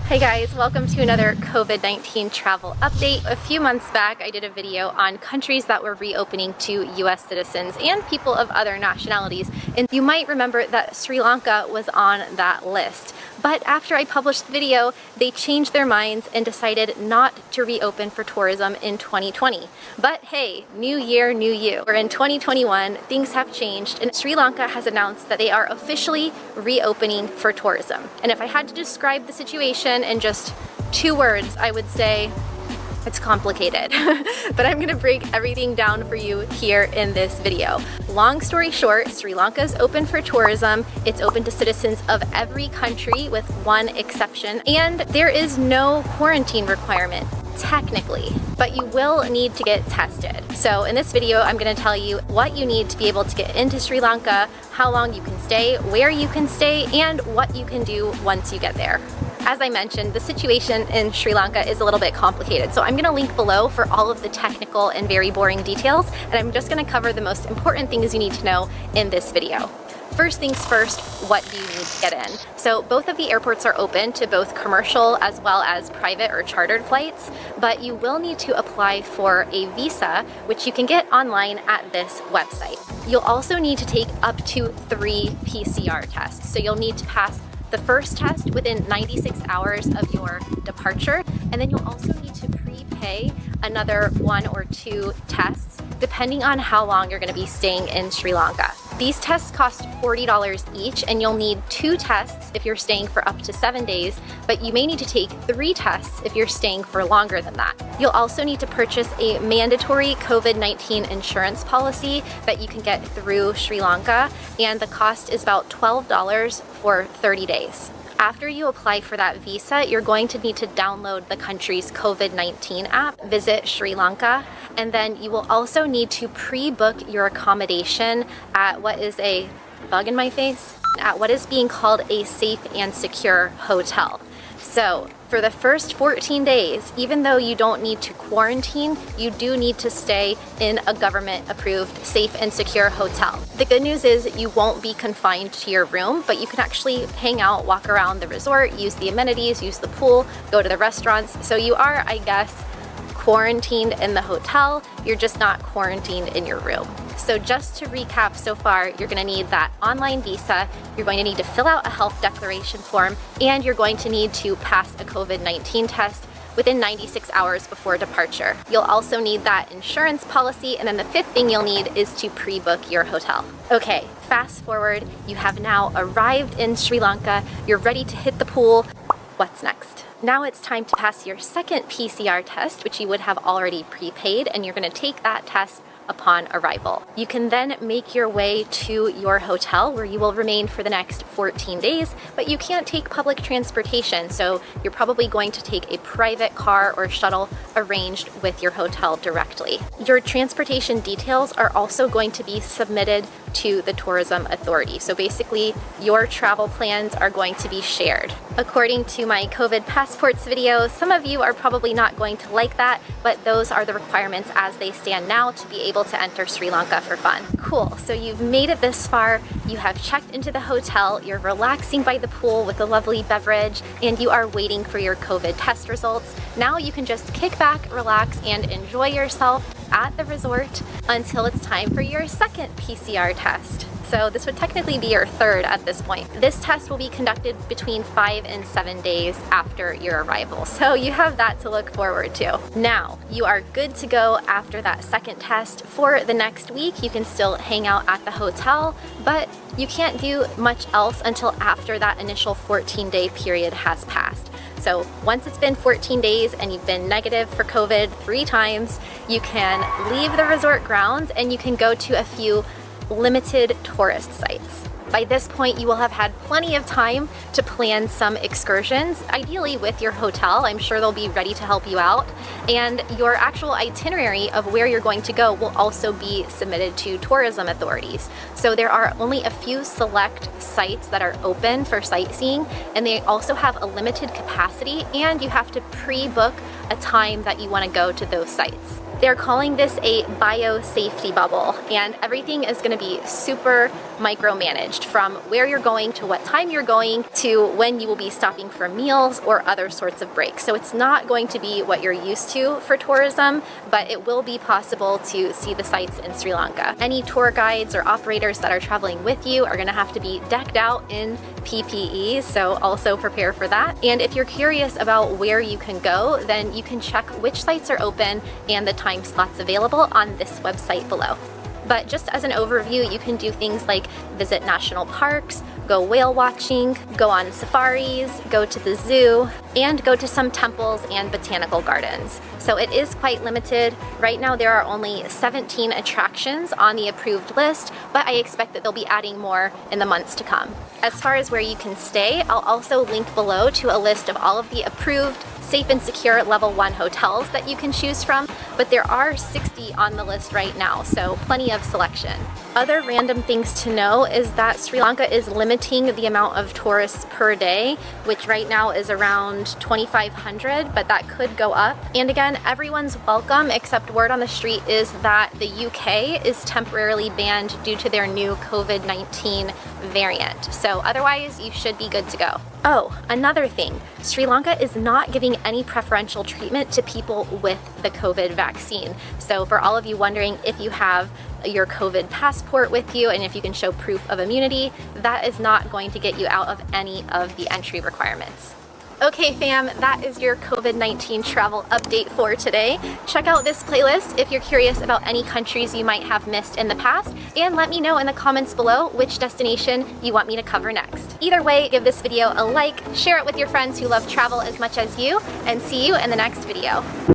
Hey guys, welcome to another COVID-19 travel update. A few months back, I did a video on countries that were reopening to US citizens and people of other nationalities. And you might remember that Sri Lanka was on that list. But after I published the video, they changed their minds and decided not to reopen for tourism in 2020. But hey, new year, new you. We're in 2021, things have changed, and Sri Lanka has announced that they are officially reopening for tourism. And if I had to describe the situation in just 2 words, I would say it's complicated. But I'm gonna break everything down for you here in this video. Long story short, Sri Lanka is open for tourism. It's open to citizens of every country with one exception, and there is no quarantine requirement technically, but you will need to get tested. So in this video, I'm going to tell you what you need to be able to get into Sri Lanka, how long you can stay, where you can stay, and what you can do once you get there. As I mentioned, the situation in Sri Lanka is a little bit complicated, so I'm going to link below for all of the technical and very boring details, and I'm just going to cover the most important things you need to know in this video. First things first, what do you need to get in? So both of the airports are open to both commercial as well as private or chartered flights, but you will need to apply for a visa, which you can get online at this website. You'll also need to take up to 3 PCR tests. So you'll need to pass the first test within 96 hours of your departure, and then you'll also need to prepay another 1 or 2 tests, depending on how long you're going to be staying in Sri Lanka. These tests cost $40 each, and you'll need 2 tests if you're staying for up to 7 days, but you may need to take 3 tests if you're staying for longer than that. You'll also need to purchase a mandatory COVID-19 insurance policy that you can get through Sri Lanka, and the cost is about $12 for 30 days. After you apply for that visa, you're going to need to download the country's COVID-19 app, visit Sri Lanka, and then you will also need to pre-book your accommodation at what is a bug in my face? At what is being called a safe and secure hotel. So for the first 14 days, even though you don't need to quarantine, you do need to stay in a government-approved safe and secure hotel. The good news is you won't be confined to your room, but you can actually hang out, walk around the resort, use the amenities, use the pool, go to the restaurants. So you are, I guess, quarantined in the hotel, you're just not quarantined in your room. So just to recap so far, you're going to need that online visa, you're going to need to fill out a health declaration form, and you're going to need to pass a COVID-19 test within 96 hours before departure. You'll also need that insurance policy, and then the 5th thing you'll need is to pre-book your hotel. Okay, fast forward, you have now arrived in Sri Lanka, you're ready to hit the pool. What's next? Now it's time to pass your second PCR test, which you would have already prepaid, and you're going to take that test upon arrival. You can then make your way to your hotel where you will remain for the next 14 days, but you can't take public transportation, so you're probably going to take a private car or shuttle arranged with your hotel directly. Your transportation details are also going to be submitted to the tourism authority. So basically, your travel plans are going to be shared. According to my COVID passports video, some of you are probably not going to like that, but those are the requirements as they stand now to be able to enter Sri Lanka for fun. Cool, so you've made it this far, you have checked into the hotel, you're relaxing by the pool with a lovely beverage, and you are waiting for your COVID test results. Now you can just kick back, relax, and enjoy yourself at the resort until it's time for your second PCR test. So this would technically be your 3rd at this point. This test will be conducted between 5 and 7 days after your arrival. So you have that to look forward to. Now, you are good to go after that second test. For the next week, you can still hang out at the hotel, but you can't do much else until after that initial 14-day period has passed. So once it's been 14 days and you've been negative for COVID 3 times, you can leave the resort grounds and you can go to a few limited tourist sites. By this point, you will have had plenty of time to plan some excursions, ideally with your hotel. I'm sure they'll be ready to help you out. And your actual itinerary of where you're going to go will also be submitted to tourism authorities. So there are only a few select sites that are open for sightseeing, and they also have a limited capacity, and you have to pre-book a time that you want to go to those sites. They're calling this a biosafety bubble, and everything is going to be super micromanaged, from where you're going to what time you're going to when you will be stopping for meals or other sorts of breaks. So it's not going to be what you're used to for tourism, but it will be possible to see the sights in Sri Lanka. Any tour guides or operators that are traveling with you are going to have to be decked out in PPE, so also prepare for that. And if you're curious about where you can go, then you can check which sites are open and the time slots available on this website below. But just as an overview, you can do things like visit national parks, go whale watching, go on safaris, go to the zoo, and go to some temples and botanical gardens. So it is quite limited. Right now there are only 17 attractions on the approved list, but I expect that they'll be adding more in the months to come. As far as where you can stay, I'll also link below to a list of all of the approved safe and secure level 1 hotels that you can choose from, but there are 60 on the list right now, so plenty of selection. Other random things to know is that Sri Lanka is limiting the amount of tourists per day, which right now is around 2,500, but that could go up. And again, everyone's welcome, except word on the street is that the UK is temporarily banned due to their new COVID-19 variant. So otherwise, you should be good to go. Oh, another thing, Sri Lanka is not giving any preferential treatment to people with the COVID vaccine. So for all of you wondering if you have your COVID passport with you and if you can show proof of immunity, that is not going to get you out of any of the entry requirements. Okay fam, that is your COVID-19 travel update for today. Check out this playlist if you're curious about any countries you might have missed in the past, and let me know in the comments below which destination you want me to cover next. Either way, give this video a like, share it with your friends who love travel as much as you, and see you in the next video.